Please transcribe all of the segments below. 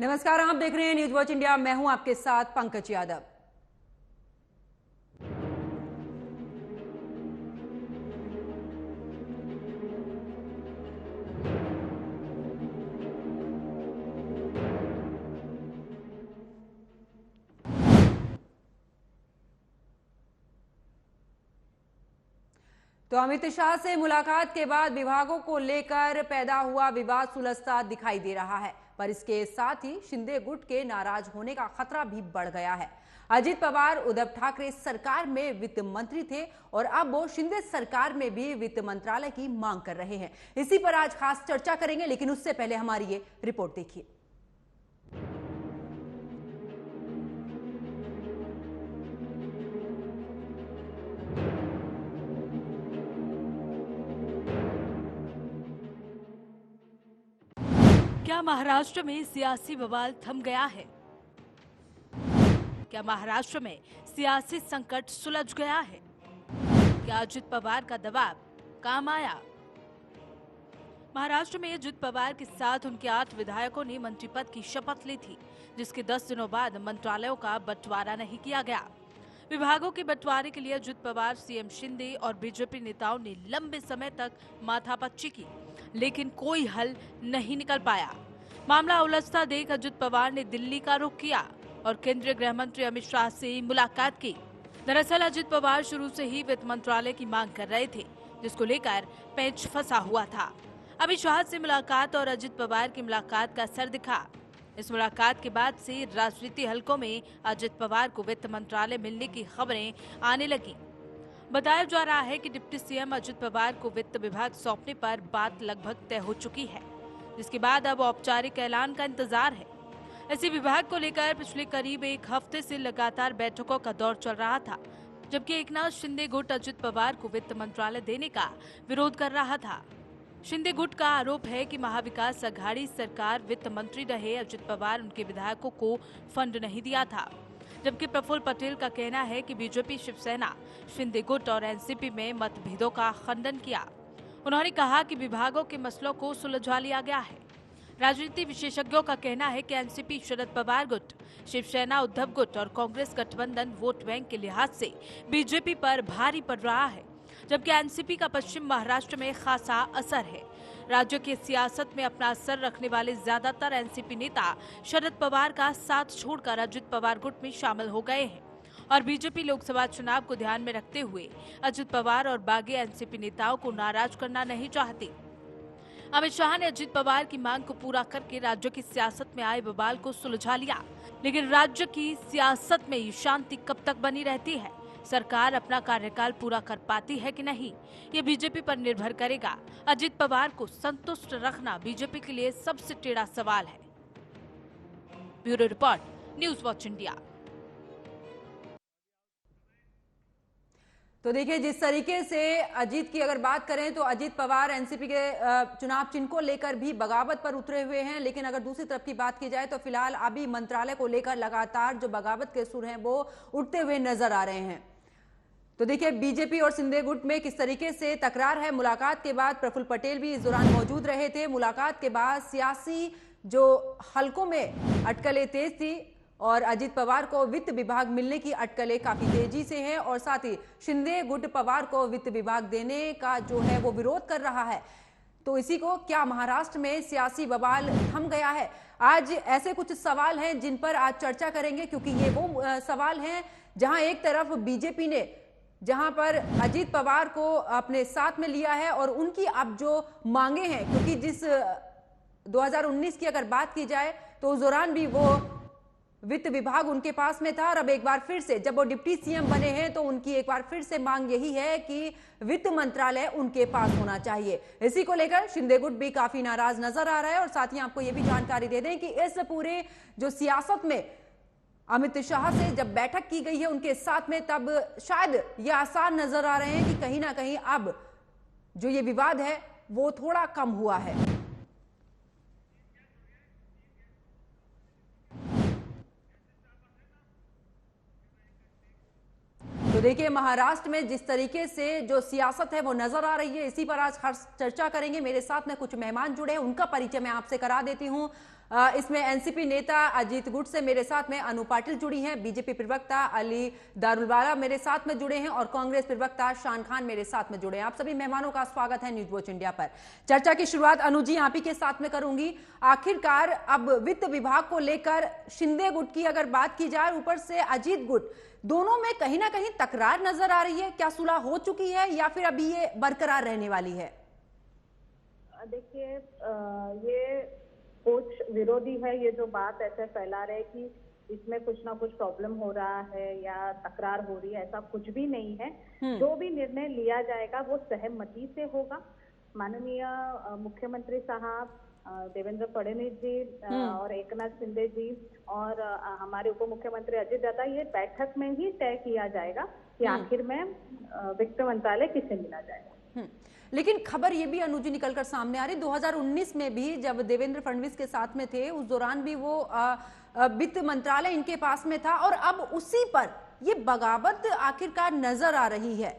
नमस्कार, आप देख रहे हैं न्यूज वॉच इंडिया। मैं हूं आपके साथ पंकज यादव। तो अमित शाह से मुलाकात के बाद विभागों को लेकर पैदा हुआ विवाद सुलझता दिखाई दे रहा है, पर इसके साथ ही शिंदे गुट के नाराज होने का खतरा भी बढ़ गया है। अजित पवार उद्धव ठाकरे सरकार में वित्त मंत्री थे और अब वो शिंदे सरकार में भी वित्त मंत्रालय की मांग कर रहे हैं। इसी पर आज खास चर्चा करेंगे, लेकिन उससे पहले हमारी ये रिपोर्ट देखिए। क्या महाराष्ट्र में सियासी बवाल थम गया है? क्या महाराष्ट्र में सियासी संकट सुलझ गया है? क्या अजित पवार का दबाव काम आया? महाराष्ट्र में अजित पवार के साथ उनके 8 विधायकों ने मंत्री पद की शपथ ली थी, जिसके 10 दिनों बाद मंत्रालयों का बंटवारा नहीं किया गया। विभागों के बंटवारे के लिए अजित पवार, सीएम शिंदे और बीजेपी नेताओं ने लंबे समय तक माथापच्ची की, लेकिन कोई हल नहीं निकल पाया। मामला उलझता देख अजित पवार ने दिल्ली का रुख किया और केंद्रीय गृह मंत्री अमित शाह से मुलाकात की। दरअसल अजित पवार शुरू से ही वित्त मंत्रालय की मांग कर रहे थे, जिसको लेकर पेंच फंसा हुआ था। अमित शाह से मुलाकात और अजित पवार की मुलाकात का असर दिखा। इस मुलाकात के बाद से राजनीति हलकों में अजित पवार को वित्त मंत्रालय मिलने की खबरें आने लगी। बताया जा रहा है कि डिप्टी सीएम अजित पवार को वित्त विभाग सौंपने पर बात लगभग तय हो चुकी है, जिसके बाद अब औपचारिक ऐलान का इंतजार है। इसी विभाग को लेकर पिछले करीब 1 हफ्ते से लगातार बैठकों का दौर चल रहा था, जबकि एकनाथ शिंदे गुट अजित पवार को वित्त मंत्रालय देने का विरोध कर रहा था। शिंदे गुट का आरोप है कि महाविकास अघाड़ी सरकार वित्त मंत्री रहे अजित पवार उनके विधायकों को फंड नहीं दिया था, जबकि प्रफुल्ल पटेल का कहना है कि बीजेपी, शिवसेना, शिंदे गुट और एनसीपी में मतभेदों का खंडन किया। उन्होंने कहा कि विभागों के मसलों को सुलझा लिया गया है। राजनीति विशेषज्ञों का कहना है कि एनसीपी, शरद पवार गुट, शिवसेना, उद्धव गुट और कांग्रेस गठबंधन वोट बैंक के लिहाज से बीजेपी पर भारी पड़ रहा है, जबकि एनसीपी का पश्चिम महाराष्ट्र में खासा असर है। राज्य की सियासत में अपना असर रखने वाले ज्यादातर एनसीपी नेता शरद पवार का साथ छोड़कर अजित पवार गुट में शामिल हो गए हैं और बीजेपी लोकसभा चुनाव को ध्यान में रखते हुए अजित पवार और बागी एनसीपी नेताओं को नाराज करना नहीं चाहती। अमित शाह ने अजित पवार की मांग को पूरा करके राज्य की सियासत में आए बवाल को सुलझा लिया, लेकिन राज्य की सियासत में ये शांति कब तक बनी रहती है? सरकार अपना कार्यकाल पूरा कर पाती है कि नहीं, ये बीजेपी पर निर्भर करेगा। अजित पवार को संतुष्ट रखना बीजेपी के लिए सबसे टेढ़ा सवाल है। Bureau report, news watch India. तो देखिए, जिस तरीके से अजीत की अगर बात करें तो अजीत पवार एनसीपी के चुनाव चिन्ह को लेकर भी बगावत पर उतरे हुए हैं, लेकिन अगर दूसरी तरफ की बात की जाए तो फिलहाल अभी मंत्रालय को लेकर लगातार जो बगावत के सुर हैं वो उठते हुए नजर आ रहे हैं। तो देखिए, बीजेपी और शिंदे गुट में किस तरीके से तकरार है। मुलाकात के बाद प्रफुल्ल पटेल भी इस दौरान मौजूद रहे थे। मुलाकात के बाद सियासी जो हलकों में अटकलें तेज थी और अजित पवार को वित्त विभाग मिलने की अटकलें काफी तेजी से हैं और साथ ही शिंदे गुट पवार को वित्त विभाग देने का जो है वो विरोध कर रहा है। तो इसी को क्या महाराष्ट्र में सियासी बवाल थम गया है? आज ऐसे कुछ सवाल हैं जिन पर आज चर्चा करेंगे, क्योंकि ये वो सवाल हैं जहां एक तरफ बीजेपी ने जहां पर अजित पवार को अपने साथ में लिया है और उनकी अब जो मांगे हैं, क्योंकि जिस 2019 की अगर बात की जाए तो उस दौरान भी वो वित्त विभाग उनके पास में था और अब एक बार फिर से जब वो डिप्टी सीएम बने हैं तो उनकी एक बार फिर से मांग यही है कि वित्त मंत्रालय उनके पास होना चाहिए। इसी को लेकर शिंदे गुट भी काफी नाराज नजर आ रहा है और साथ ही आपको यह भी जानकारी दे दें कि इस पूरे जो सियासत में अमित शाह से जब बैठक की गई है उनके साथ में, तब शायद ये आसार नजर आ रहे हैं कि कहीं ना कहीं अब जो ये विवाद है वो थोड़ा कम हुआ है। तो देखिए, महाराष्ट्र में जिस तरीके से जो सियासत है वो नजर आ रही है, इसी पर आज खास चर्चा करेंगे। मेरे साथ में कुछ मेहमान जुड़े हैं, उनका परिचय मैं आपसे करा देती हूं। इसमें एनसीपी नेता अजीत गुट से मेरे साथ में अनु पाटिल जुड़ी हैं, बीजेपी प्रवक्ता अली दारुलवाला मेरे साथ में जुड़े हैं और कांग्रेस प्रवक्ता शान खान मेरे साथ में जुड़े हैं। आप सभी मेहमानों का स्वागत है न्यूज वॉच इंडिया पर। चर्चा की शुरुआत अनु जी आप ही के साथ में करूंगी। आखिरकार अब वित्त विभाग को लेकर शिंदे गुट की अगर बात की जाए, ऊपर से अजीत गुट, दोनों में कहीं ना कहीं तकरार नजर आ रही है। क्या सुलह हो चुकी है या फिर अभी ये बरकरार रहने वाली है? देखिए, ये कुछ विरोधी है, ये जो बात ऐसे फैला रहे कि इसमें कुछ ना कुछ प्रॉब्लम हो रहा है या तकरार हो रही है, ऐसा कुछ भी नहीं है। जो भी निर्णय लिया जाएगा वो सहमति से होगा। माननीय मुख्यमंत्री साहब देवेंद्र फडणवीस जी और एकनाथ शिंदे जी और हमारे उप मुख्यमंत्री अजय दादा, ये बैठक में ही तय किया जाएगा कि आखिर में वित्त मंत्रालय किसे मिला जाएगा। लेकिन खबर ये भी अनुजी निकलकर सामने आ रही, 2019 में भी जब देवेंद्र फडणवीस के साथ में थे, उस दौरान भी वो वित्त मंत्रालय इनके पास में था और अब उसी पर ये बगावत आखिरकार नजर आ रही है।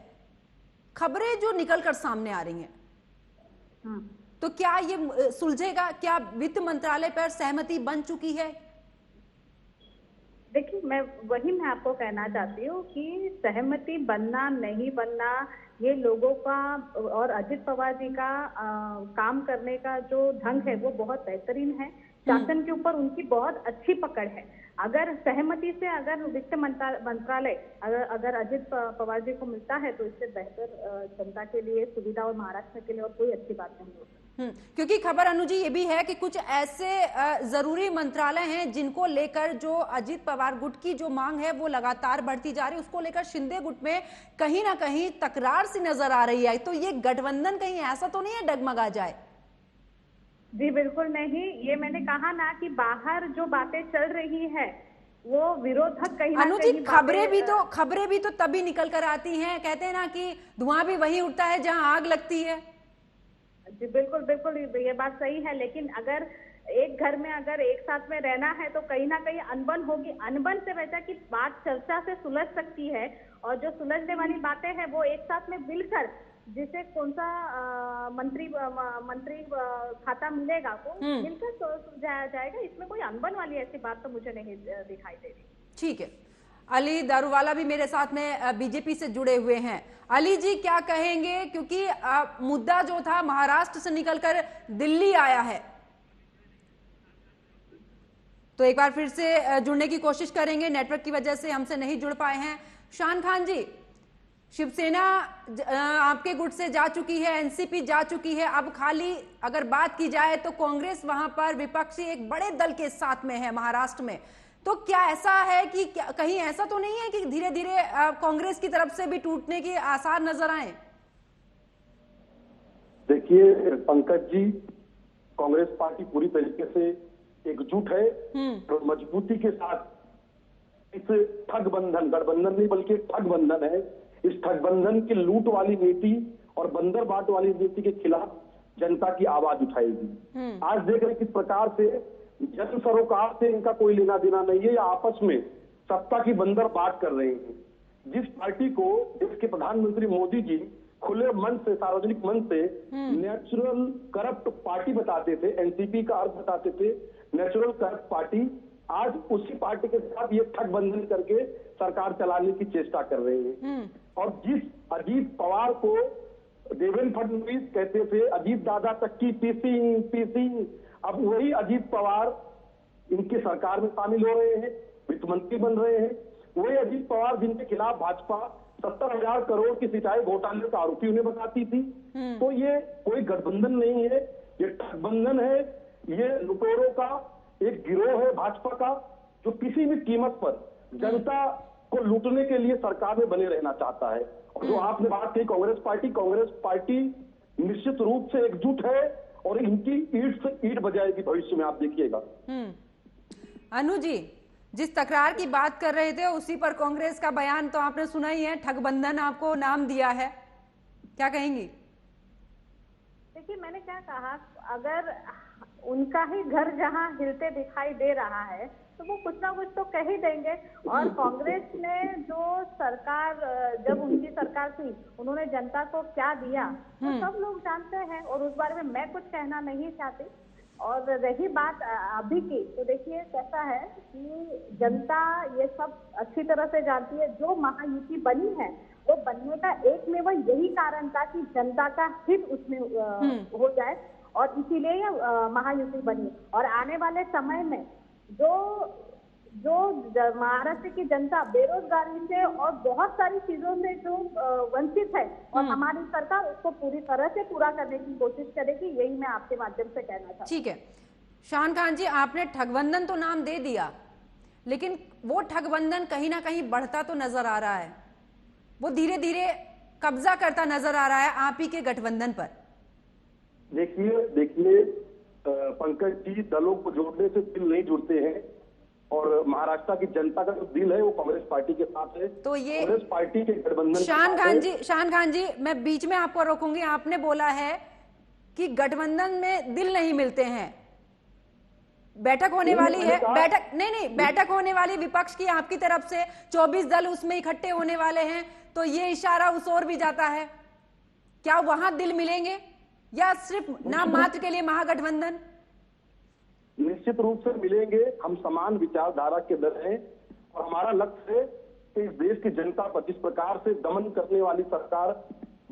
खबरें जो निकलकर सामने आ रही हैं, तो क्या ये सुलझेगा? क्या वित्त मंत्रालय पर सहमति बन चुकी है? देखिए, मैं आपको कहना चाहती हूँ कि सहमति बनना नहीं बनना ये लोगों का और अजित पवार जी का काम करने का जो ढंग है वो बहुत बेहतरीन है। शासन के ऊपर उनकी बहुत अच्छी पकड़ है। अगर सहमति से अगर वित्त मंत्रालय अगर अजित पवार जी को मिलता है तो इससे बेहतर जनता के लिए सुविधा और महाराष्ट्र के लिए और कोई अच्छी बात नहीं होती। क्योंकि खबर अनुजी ये भी है कि कुछ ऐसे जरूरी मंत्रालय हैं जिनको लेकर जो अजीत पवार गुट की जो मांग है वो लगातार बढ़ती जा रही है, उसको लेकर शिंदे गुट में कहीं ना कहीं तकरार सी नजर आ रही है। तो ये गठबंधन कहीं ऐसा तो नहीं है डगमगा जाए? जी बिल्कुल नहीं। ये मैंने कहा ना कि बाहर जो बातें चल रही है वो विरोधक कहीं ना कहीं खबरें भी तो तभी निकल कर आती हैं। कहते हैं ना कि धुआं भी वहीं उठता है जहां आग लगती है। जी बिल्कुल बिल्कुल, ये बात सही है। लेकिन अगर एक घर में अगर एक साथ में रहना है तो कहीं ना कहीं अनबन होगी। अनबन से वजह की बात चर्चा से सुलझ सकती है और जो सुलझने वाली बातें हैं वो एक साथ में मिलकर जिसे कौन सा मंत्री खाता मिलेगा वो मिलकर सुलझाया जाएगा। इसमें कोई अनबन वाली ऐसी बात तो मुझे नहीं दिखाई दे रही। ठीक है, अली दारूवाला भी मेरे साथ में बीजेपी से जुड़े हुए हैं। अली जी क्या कहेंगे, क्योंकि मुद्दा जो था महाराष्ट्र से निकलकर दिल्ली आया है, तो एक बार फिर से जुड़ने की कोशिश करेंगे, नेटवर्क की वजह से हमसे नहीं जुड़ पाए हैं। शान खान जी, शिवसेना आपके गुट से जा चुकी है, एनसीपी जा चुकी है, अब खाली अगर बात की जाए तो कांग्रेस वहां पर विपक्षी एक बड़े दल के साथ में है महाराष्ट्र में। तो क्या ऐसा है कि कहीं ऐसा तो नहीं है कि धीरे धीरे कांग्रेस की तरफ से भी टूटने के आसार नजर आए? देखिए पंकज जी, कांग्रेस पार्टी पूरी तरीके से एकजुट है और मजबूती के साथ इस ठगबंधन, गठबंधन नहीं बल्कि ठगबंधन है, इस ठगबंधन की लूट वाली नीति और बंदर बाट वाली नीति के खिलाफ जनता की आवाज उठाएगी। आज देख रहे किस प्रकार से जन सरोकार से इनका कोई लेना देना नहीं है, या आपस में सत्ता की बंदर बाट कर रहे हैं। जिस पार्टी को इसके प्रधानमंत्री मोदी जी खुले मन से, सार्वजनिक मन से नेचुरल करप्ट पार्टी बताते थे, एनसीपी का अर्थ बताते थे नेचुरल करप्ट पार्टी, आज उसी पार्टी के साथ ये ठगबंधन करके सरकार चलाने की चेष्टा कर रहे हैं। और जिस अजीत पवार को देवेंद्र फडणवीस कहते थे, अजीत दादा तक की पीसी, अब वही अजीत पवार इनकी सरकार में शामिल हो रहे हैं, वित्त मंत्री बन रहे हैं। वही अजीत पवार जिनके खिलाफ भाजपा 70,000 करोड़ की सिंचाई घोटाले का आरोपी उन्हें बताती थी। तो ये कोई गठबंधन नहीं है, ये ठगबंधन है। ये लुटेरों का एक गिरोह है भाजपा का, जो किसी भी कीमत पर जनता को लूटने के लिए सरकार में बने रहना चाहता है। और जो आपने बात की कांग्रेस पार्टी निश्चित रूप से एकजुट है और इनकी ईट से ईट बजाएगी भविष्य में, आप देखिएगा। अनु जी, जिस तकरार की बात कर रहे थे उसी पर कांग्रेस का बयान तो आपने सुना ही है, ठगबंधन आपको नाम दिया है, क्या कहेंगी? देखिए, मैंने क्या कहा, अगर उनका ही घर जहां हिलते दिखाई दे रहा है तो वो कुछ ना कुछ तो कह ही देंगे। और कांग्रेस ने जो सरकार, जब उनकी सरकार थी, उन्होंने जनता को क्या दिया तो सब लोग जानते हैं और उस बारे में मैं कुछ कहना नहीं चाहती। और रही बात अभी की, तो देखिए कैसा है कि जनता ये सब अच्छी तरह से जानती है। जो महायुति बनी है वो बनने का एक में वो यही कारण था कि जनता का हित उसमें हो जाए, और इसीलिए ये महायुति बनी। और आने वाले समय में जो महाराष्ट्र की जनता बेरोजगारी से और बहुत सारी चीजों से जो वंचित है, और हमारी सरकार उसको पूरी तरह से पूरा करने की कोशिश करेगी, यही मैं आपके माध्यम से कहना चाहती हूँ। ठीक है शान खान जी, आपने ठगबंधन तो नाम दे दिया, लेकिन वो ठगबंधन कहीं ना कहीं बढ़ता तो नजर आ रहा है, वो धीरे धीरे कब्जा करता नजर आ रहा है आप ही के गठबंधन पर। देखिए पंकज जी, दलों को जोड़ने से दिल नहीं जुड़ते हैं, और महाराष्ट्र की जनता का जो दिल है वो कांग्रेस पार्टी के साथ है। तो ये कांग्रेस पार्टी के गठबंधन शान खान जी मैं बीच में आपको रोकूंगी। आपने बोला है कि गठबंधन में दिल नहीं मिलते हैं, बैठक होने वाली है, बैठक होने वाली विपक्ष की आपकी तरफ से, 24 दल उसमें इकट्ठे होने वाले हैं, तो ये इशारा उस ओर भी जाता है। क्या वहां दिल मिलेंगे या सिर्फ नाम मात्र के लिए महागठबंधन? निश्चित रूप से मिलेंगे। हम समान विचारधारा के दल हैं, और हमारा लक्ष्य है कि इस देश की जनता पर जिस प्रकार से दमन करने वाली सरकार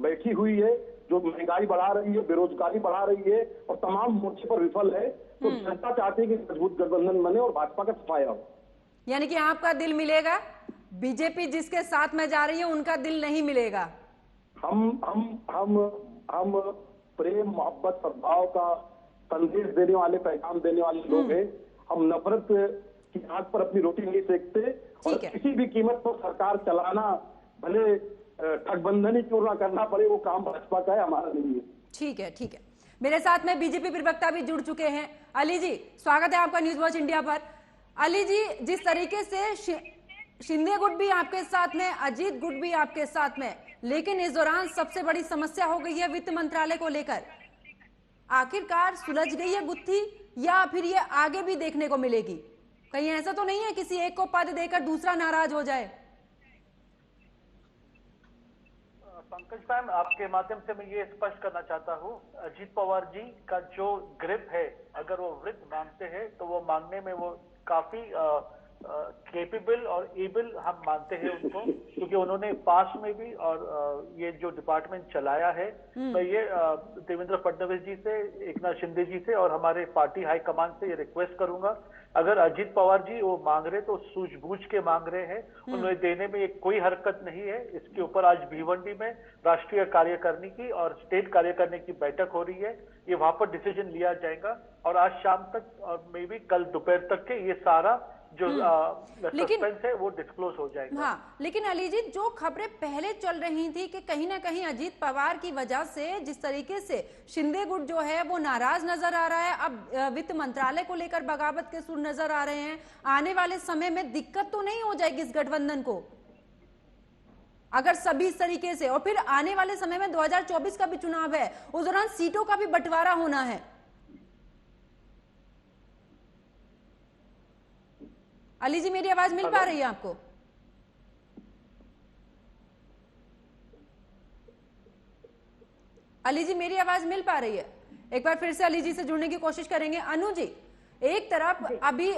बैठी हुई है, जो महंगाई बढ़ा रही है, बेरोजगारी बढ़ा रही है और तमाम मोर्चे पर विफल है, तो जनता चाहती है कि मजबूत गठबंधन बने और भाजपा का सफाया हो। यानी कि आपका दिल मिलेगा, बीजेपी जिसके साथ में जा रही है उनका दिल नहीं मिलेगा। हम प्रेम मोहब्बत सद्भाव का संदेश देने वाले, पैगाम देने वाले लोग हैं। हम नफरत की आग पर अपनी रोटी नहीं सेकते, और किसी भी कीमत पर सरकार चलाना, भले ठगबंधन ही क्यों ना करना पड़े, वो काम भाजपा का है, हमारा नहीं है। ठीक है मेरे साथ में बीजेपी प्रवक्ता भी जुड़ चुके हैं। अली जी स्वागत है आपका न्यूज वॉच इंडिया पर। अली जी, जिस तरीके से शिंदे गुट भी आपके साथ में, अजीत गुट भी आपके साथ में, लेकिन इस दौरान सबसे बड़ी समस्या हो गई है वित्त मंत्रालय को लेकर, आखिरकार सुलझ गई है गुत्थी या फिर ये आगे भी देखने को मिलेगी? कहीं ऐसा तो नहीं है किसी एक को पद देकर दूसरा नाराज हो जाए? पंकज मैम, आपके माध्यम से मैं ये स्पष्ट करना चाहता हूँ, अजीत पवार जी का जो ग्रिप है, अगर वो वृत्त मांगते हैं तो वो मांगने में वो काफी केपेबल और एबल हम मानते हैं उनको, क्योंकि उन्होंने पास में भी और ये जो डिपार्टमेंट चलाया है। मैं ये देवेंद्र फडणवीस जी से, एकनाथ शिंदे जी से और हमारे पार्टी हाईकमान से ये रिक्वेस्ट करूंगा, अगर अजीत पवार जी वो मांग रहे तो सूझबूझ के मांग रहे हैं, उन्हें देने में कोई हरकत नहीं है। इसके ऊपर आज भिवंडी में राष्ट्रीय कार्यकारिणी की और स्टेट कार्यकारिणी की बैठक हो रही है, ये वहां पर डिसीजन लिया जाएगा, और आज शाम तक और मे बी कल दोपहर तक के ये सारा जो सस्पेंस है वो डिस्क्लोज हो जाएगा। हाँ, लेकिन अली जी, जो खबरें पहले चल रही थी कि कहीं ना कहीं अजीत पवार की वजह से जिस तरीके से शिंदे गुट जो है वो नाराज नजर आ रहा है, अब वित्त मंत्रालय को लेकर बगावत के सुर नजर आ रहे हैं, आने वाले समय में दिक्कत तो नहीं हो जाएगी इस गठबंधन को अगर सभी इस तरीके से? और फिर आने वाले समय में 2024 का भी चुनाव है, उस दौरान सीटों का भी बंटवारा होना है। अली जी, मेरी आवाज मिल पा रही है आपको? अली जी, मेरी आवाज मिल पा रही है? एक बार फिर से अली जी से जुड़ने की कोशिश करेंगे। अनु जी, एक तरफ अभी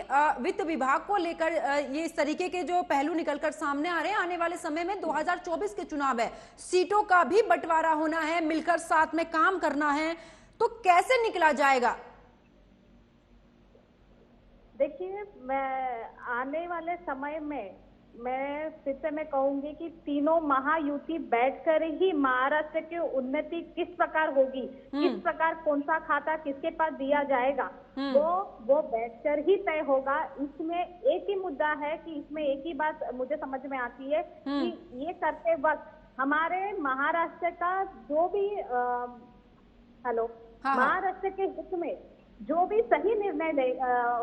वित्त विभाग को लेकर ये इस तरीके के जो पहलू निकलकर सामने आ रहे हैं, आने वाले समय में 2024 के चुनाव है, सीटों का भी बंटवारा होना है, मिलकर साथ में काम करना है, तो कैसे निकला जाएगा? देखिए, मैं आने वाले समय में मैं फिर से मैं कहूंगी कि तीनों महायुति बैठकर ही महाराष्ट्र की उन्नति किस प्रकार होगी, किस प्रकार कौन सा खाता किसके पास दिया जाएगा, वो बैठकर ही तय होगा। इसमें एक ही मुद्दा है कि इसमें एक ही बात मुझे समझ में आती है कि ये करते वक्त हमारे महाराष्ट्र का जो भी महाराष्ट्र के हित में जो भी सही निर्णय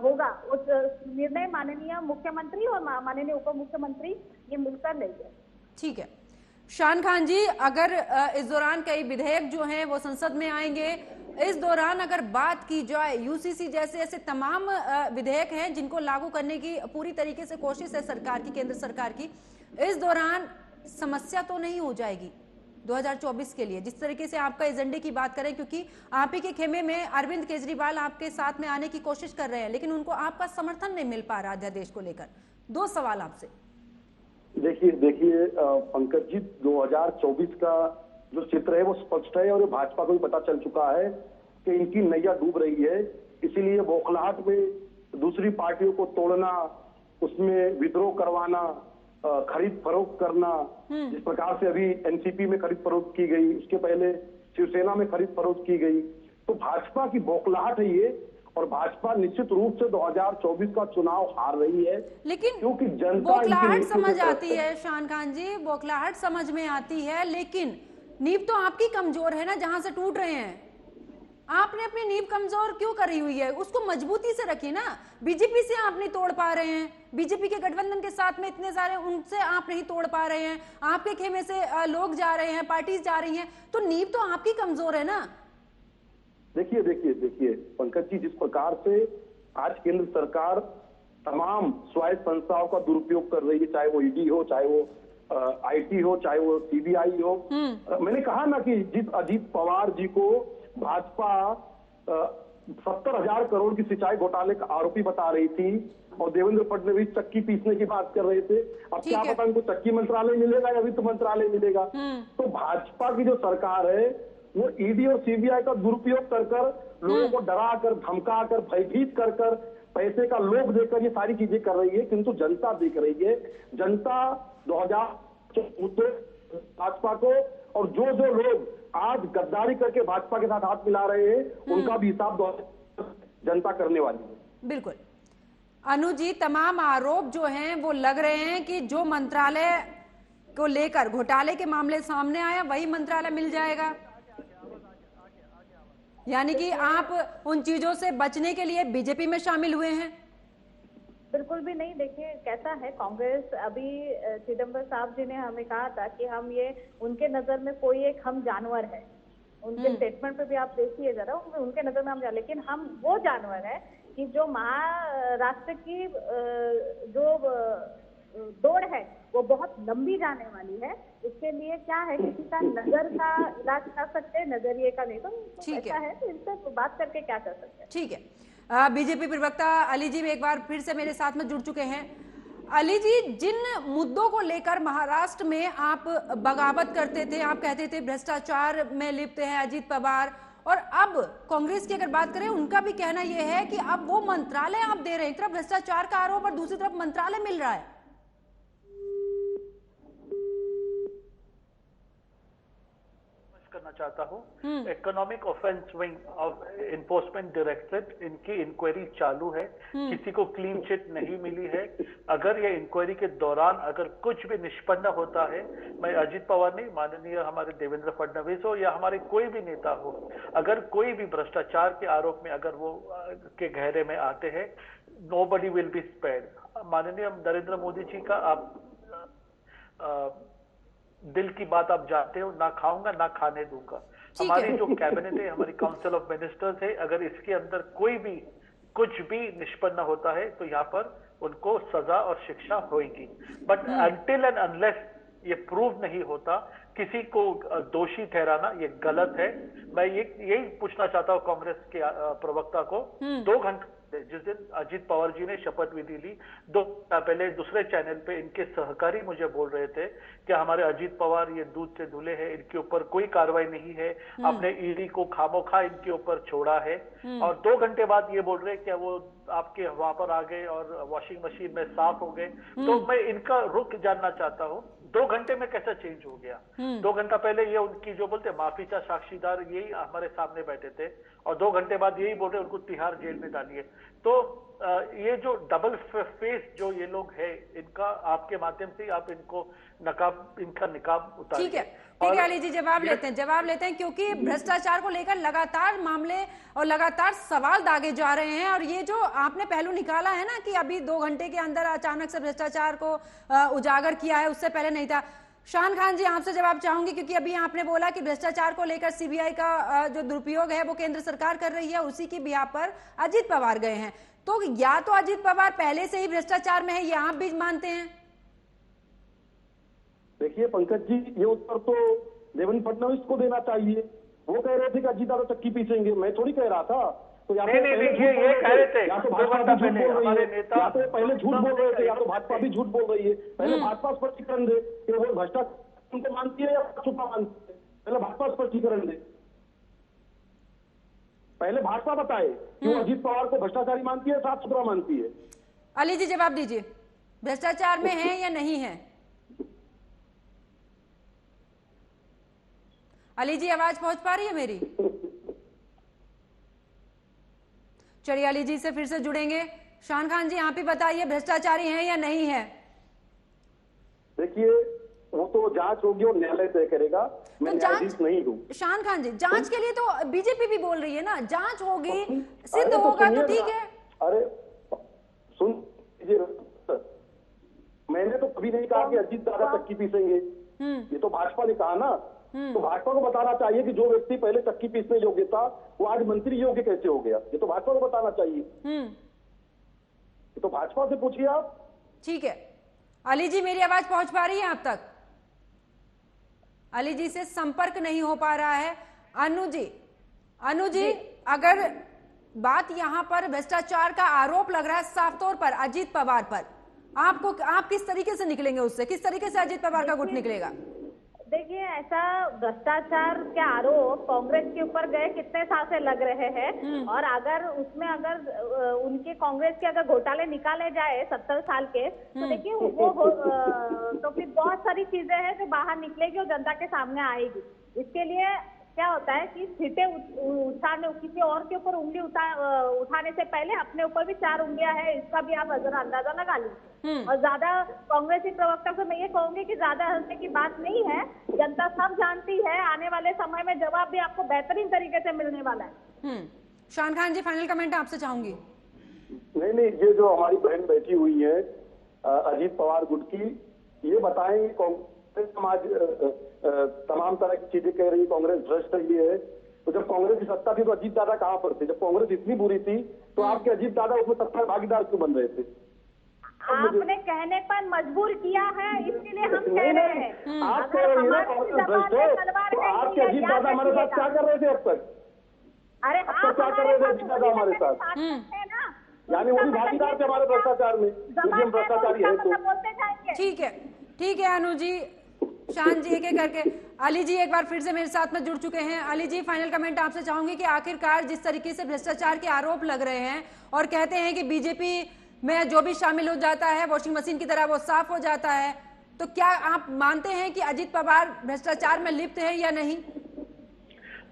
होगा, उस निर्णय माननीय मुख्यमंत्री और माननीय उप मुख्यमंत्री ये मिलकर लेंगे। ठीक है शान खान जी, अगर इस दौरान कई विधेयक जो हैं वो संसद में आएंगे, इस दौरान अगर बात की जाए यूसीसी जैसे ऐसे तमाम विधेयक हैं जिनको लागू करने की पूरी तरीके से कोशिश है सरकार की, केंद्र सरकार की, इस दौरान समस्या तो नहीं हो जाएगी 2024 के लिए, जिस तरीके से आपका एजेंडे की बात करें, क्योंकि आप ही के खेमे में अरविंद केजरीवाल आपके साथ में आने की कोशिश कर रहे हैं, लेकिन उनको आपका समर्थन नहीं मिल पा रहा अध्यादेश को लेकर। 2 सवाल आपसे। देखिए पंकज जी, 2024 का जो चित्र है वो स्पष्ट है और भाजपा को भी पता चल चुका है कि इनकी नैया डूब रही है। इसीलिए बौखलाहट में दूसरी पार्टियों को तोड़ना, उसमें विद्रोह करवाना, खरीद फरोख्त करना, जिस प्रकार से अभी एनसीपी में खरीद फरोख्त की गई, उसके पहले शिवसेना में खरीद फरोख्त की गई, तो भाजपा की बौखलाहट है ये। और भाजपा निश्चित रूप से 2024 का चुनाव हार रही है, लेकिन क्योंकि जनता बौखलाहट समझ आती है शान खान जी, बौखलाहट समझ में आती है, लेकिन नींव तो आपकी कमजोर है ना, जहां से टूट रहे हैं। आपने अपनी नींव कमजोर क्यों करी हुई है? उसको मजबूती से रखिए ना। बीजेपी से आप नहीं तोड़ पा रहे हैं, बीजेपी के गठबंधन के साथ में इतने सारे, उनसे आप नहीं तोड़ पा रहे हैं, आपके खेमे से लोग जा रहे हैं, पार्टीज जा रही हैं, तो नींव तो आपकी कमजोर है ना। देखिए पंकज जी, जिस प्रकार से आज केंद्र सरकार तमाम स्वायत्त संस्थाओं का दुरुपयोग कर रही है, चाहे वो ईडी हो, चाहे वो आईटी हो, चाहे वो सीबीआई हो। मैंने कहा ना कि जिस अजीत पवार जी को भाजपा 70,000 करोड़ की सिंचाई घोटाले का आरोपी बता रही थी और देवेंद्र फडणवीस चक्की पीसने की बात कर रहे थे, अब क्या पता उनको चक्की मंत्रालय मिलेगा या वित्त मंत्रालय मिलेगा। तो भाजपा की जो सरकार है वो ईडी और सीबीआई का दुरुपयोग कर लोगों को डरा कर, धमका कर, भयभीत कर पैसे का लोभ देकर ये सारी चीजें कर रही है, किंतु जनता देख रही है। जनता 2014 भाजपा को, और जो लोग आज गद्दारी करके भाजपा के साथ हाथ मिला रहे हैं, उनका भी हिसाब जनता करने वाली है। बिल्कुल अनु जी, तमाम आरोप जो हैं वो लग रहे हैं कि जो मंत्रालय को लेकर घोटाले के मामले सामने आया वही मंत्रालय मिल जाएगा, यानी कि आप उन चीजों से बचने के लिए बीजेपी में शामिल हुए हैं। बिल्कुल भी नहीं। देखिए कैसा है, कांग्रेस, अभी चिदम्बरम साहब जी ने हमें कहा था कि हम ये, उनके नजर में कोई एक हम जानवर है, उनके स्टेटमेंट पे भी आप देखिए जरा, उनके नजर में हम जानवर, लेकिन हम वो जानवर है कि जो महाराष्ट्र की जो दौड़ है वो बहुत लंबी जाने वाली है। इसके लिए क्या है, किसी का नजर का इलाज कर सकते हैं, नजरिए का नहीं। तो ऐसा है, तो इनसे बात करके क्या कर सकते हैं। ठीक है, बीजेपी प्रवक्ता अली जी एक बार फिर से मेरे साथ में जुड़ चुके हैं। अली जी, जिन मुद्दों को लेकर महाराष्ट्र में आप बगावत करते थे, आप कहते थे भ्रष्टाचार में लिप्त है अजीत पवार, और अब कांग्रेस की अगर बात करें, उनका भी कहना यह है कि अब वो मंत्रालय आप दे रहे हैं, एक तरफ भ्रष्टाचार का आरोप और दूसरी तरफ मंत्रालय मिल रहा है। करना चाहता हूँ, economic offence wing of enforcement directorate, इनकी इंक्वायरी चालू है, किसी को क्लीन चिट नहीं मिली है। अगर ये इंक्वायरी के दौरान अगर कुछ भी निष्पन्न होता है, मैं अजीत पवार नहीं, माननीय हमारे देवेंद्र फडणवीस हो या हमारे कोई भी नेता हो, अगर कोई भी भ्रष्टाचार के आरोप में अगर वो के घेरे में आते हैं, नोबडी विल बी स्पेयर्ड। माननीय नरेंद्र मोदी जी का आप दिल की बात आप जानते हो, ना खाऊंगा ना खाने दूंगा। हमारी जो कैबिनेट है, हमारी काउंसिल ऑफ मिनिस्टर्स है, अगर इसके अंदर कोई भी कुछ भी निष्पन्न होता है तो यहाँ पर उनको सजा और शिक्षा होगी। बट अनटिल एंड अनलेस ये प्रूव नहीं होता, किसी को दोषी ठहराना ये गलत है। मैं यही पूछना चाहता हूँ कांग्रेस के प्रवक्ता को, 2 घंटे जिस दिन अजीत पवार जी ने शपथ विधि ली, 2 घंटा पहले दूसरे चैनल पे इनके सहकारी मुझे बोल रहे थे कि हमारे अजीत पवार ये दूध से धुले हैं, इनके ऊपर कोई कार्रवाई नहीं है, आपने ईडी को खामोखा इनके ऊपर छोड़ा है। और 2 घंटे बाद ये बोल रहे हैं कि वो आपके वहां पर आ गए और वॉशिंग मशीन में साफ हो गए। तो मैं इनका रुख जानना चाहता हूँ, 2 घंटे में कैसा चेंज हो गया? 2 घंटा पहले ये उनकी जो बोलते माफीचा साक्षीदार यही हमारे सामने बैठे थे और 2 घंटे बाद यही बोल रहे उनको तिहाड़ जेल में डालिए। तो ये जो डबल फेस जो ये लोग है, इनका आपके माध्यम से आप इनको इनका निकाब उतारिए। ठीक है अली जी, जवाब लेते हैं क्योंकि भ्रष्टाचार को लेकर लगातार मामले और लगातार सवाल दागे जा रहे हैं। और ये जो आपने पहलू निकाला है ना कि अभी 2 घंटे के अंदर अचानक से भ्रष्टाचार को उजागर किया है, उससे पहले नहीं था। शान खान जी, आपसे जवाब चाहूंगी, क्योंकि अभी आपने बोला कि भ्रष्टाचार को लेकर सीबीआई का जो दुरुपयोग है वो केंद्र सरकार कर रही है, उसी की बिहाफ पर अजीत पवार गए हैं। तो या तो अजीत पवार पहले से ही भ्रष्टाचार में है, ये आप भी मानते हैं? देखिए पंकज जी, ये उत्तर तो देवेंद्र फडणवीस को देना चाहिए। वो कह रहे थे कि अजीत दादा चक्की पीसेंगे, मैं थोड़ी कह रहा था। तो या तो नहीं, ये कह रहे थे, या तो भाजपा भी झूठ बोल रही है, या तो पहले झूठ बोल रहे थे, या तो भाजपा भी झूठ बोल रही है। पहले भाजपा स्पष्टीकरण दे कि वो भ्रष्टाचार उनको मानती है या छुपा मानती है, पहले भाजपा स्पष्टीकरण दे। पहले भाजपा बताए कि वो अजीत पवार को भ्रष्टाचारी मानती है, साफ सुथरा मानती है। अली जी जवाब दीजिए, भ्रष्टाचार में है या नहीं है? अली जी आवाज पहुंच पा रही है मेरी? चलिए अली जी से फिर से जुड़ेंगे। शान खान जी आप ही बताइए, भ्रष्टाचारी हैं या नहीं है? देखिए वो तो जांच होगी और न्यायालय तय करेगा, मैं न्यायाधीश नहीं हूँ। शान खान जी जांच के लिए तो बीजेपी भी बोल रही है ना, जांच होगी सिद्ध होगा तो ठीक है। अरे सुन लीजिए, मैंने तो कभी नहीं कहा कि अजीत दादा चक्की पीसेंगे, ये तो भाजपा ने कहा ना। तो भाजपा को बताना चाहिए कि जो व्यक्ति पहले चक्की पीसने योग्य था वो आज मंत्री योग्य कैसे हो गया, ये तो भाजपा को बताना चाहिए। ये तो भाजपा से पूछिए आप। ठीक है अली जी, मेरी आवाज पहुंच पा रही है आप तक? अली जी से संपर्क नहीं हो पा रहा है। अनु जी अगर बात यहाँ पर भ्रष्टाचार का आरोप लग रहा है साफ तौर पर अजीत पवार पर, आप किस तरीके से निकलेंगे उससे? किस तरीके से अजीत पवार का गुट निकलेगा? देखिए ऐसा भ्रष्टाचार के आरोप कांग्रेस के ऊपर गए कितने साल से लग रहे हैं, और अगर उसमें अगर उनके कांग्रेस के अगर घोटाले निकाले जाए 70 साल के, तो देखिए वो तो फिर बहुत सारी चीजें हैं जो बाहर निकलेगी और जनता के सामने आएगी। इसके लिए क्या होता है कि सीटें उठाने, किसी और के ऊपर उंगली उठाने से पहले अपने ऊपर भी 4 उंगलियां है, इसका भी आप अंदाजा लगा लीजिए। और ज्यादा कांग्रेसी प्रवक्ता को मैं ये कहूंगी कि ज्यादा हंसने की बात नहीं है, जनता सब जानती है, आने वाले समय में जवाब भी आपको बेहतरीन तरीके से मिलने वाला है। शान खान जी फाइनल कमेंट आपसे चाहूंगी। नहीं, ये जो हमारी बहन बैठी हुई है अजीत पवार गुट की, ये बताएं कांग्रेस समाज तमाम तरह की चीजें कह रही, कांग्रेस भ्रष्ट है। तो जब कांग्रेस की सत्ता थी तो अजीत दादा कहां पर थे? जब कांग्रेस इतनी बुरी थी तो आपके अजीत दादा उसमें सत्ता भागीदार क्यों बन रहे थे? आपने कहने पर मजबूर किया है, इसके लिए हम कह रहे हैं। आप कह रही है कांग्रेस भ्रष्ट है, तो आपके अजीत दादा हमारे साथ क्या कर रहे थे अब तक? अरे आप क्या कर रहे थे अजीत दादा हमारे साथ? यानी वही भागीदार थे हमारे भ्रष्टाचार में, यदि हम भ्रष्टाचारी है तो। ठीक है अनु जी, शान जी एक करके। अली जी एक बार फिर से मेरे साथ में जुड़ चुके हैं। अली जी फाइनल कमेंट आपसे चाहूंगी कि आखिरकार जिस तरीके से भ्रष्टाचार के आरोप लग रहे हैं और कहते हैं कि बीजेपी में जो भी शामिल हो जाता है वॉशिंग मशीन की तरह वो साफ हो जाता है, तो क्या आप मानते हैं कि अजीत पवार भ्रष्टाचार में लिप्त है या नहीं?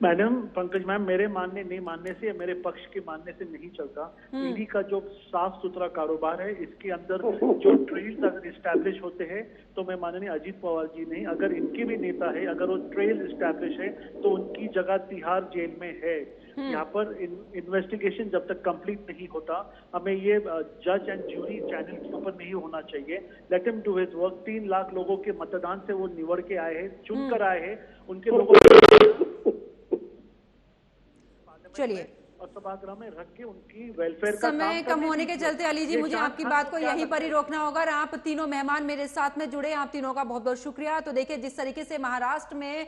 मैडम पंकज मैम, मेरे मानने नहीं मानने से या मेरे पक्ष के मानने से नहीं चलता। ईडी का जो साफ सुथरा कारोबार है, इसके अंदर जो ट्रेल्स अगर इस्टेब्लिश होते हैं तो मैं माननीय अजीत पवार जी नहीं, अगर इनके भी नेता है, अगर वो ट्रेल इस्टेब्लिश है तो उनकी जगह तिहाड़ जेल में है। यहाँ पर इन्वेस्टिगेशन जब तक कंप्लीट नहीं होता, हमें ये जज एंड ज्यूरी चैनल के ऊपर नहीं होना चाहिए। Let him do his work. 3 lakh लोगों के मतदान से वो निवड़ के आए हैं, चुनकर आए हैं, उनके लोगों चलिए और सभागृह में रख के उनकी वेलफेयर का समय कम होने के चलते अली जी मुझे आपकी बात को यहीं पर ही रोकना होगा। और आप तीनों मेहमान मेरे साथ में जुड़े, आप तीनों का बहुत बहुत शुक्रिया। तो देखिए जिस तरीके से महाराष्ट्र में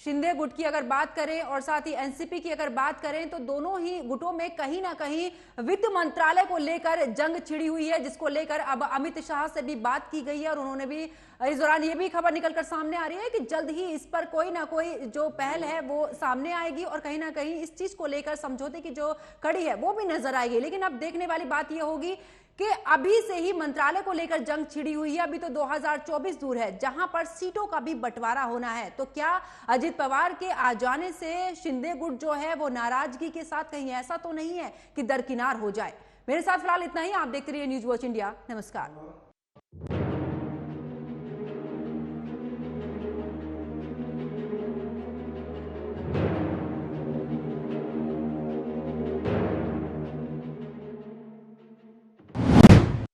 शिंदे गुट की अगर बात करें और साथ ही एनसीपी की अगर बात करें तो दोनों ही गुटों में कहीं ना कहीं वित्त मंत्रालय को लेकर जंग छिड़ी हुई है, जिसको लेकर अब अमित शाह से भी बात की गई है और उन्होंने भी इस दौरान ये भी खबर निकलकर सामने आ रही है कि जल्द ही इस पर कोई ना कोई जो पहल है वो सामने आएगी और कहीं ना कहीं इस चीज को लेकर समझौते की जो कड़ी है वो भी नजर आएगी। लेकिन अब देखने वाली बात यह होगी कि अभी से ही मंत्रालय को लेकर जंग छिड़ी हुई है, अभी तो 2024 दूर है जहां पर सीटों का भी बंटवारा होना है। तो क्या अजीत पवार के आ जाने से शिंदे गुट जो है वो नाराजगी के साथ कहीं ऐसा तो नहीं है कि दरकिनार हो जाए? मेरे साथ फिलहाल इतना ही। आप देखते रहिए न्यूज वॉच इंडिया। नमस्कार।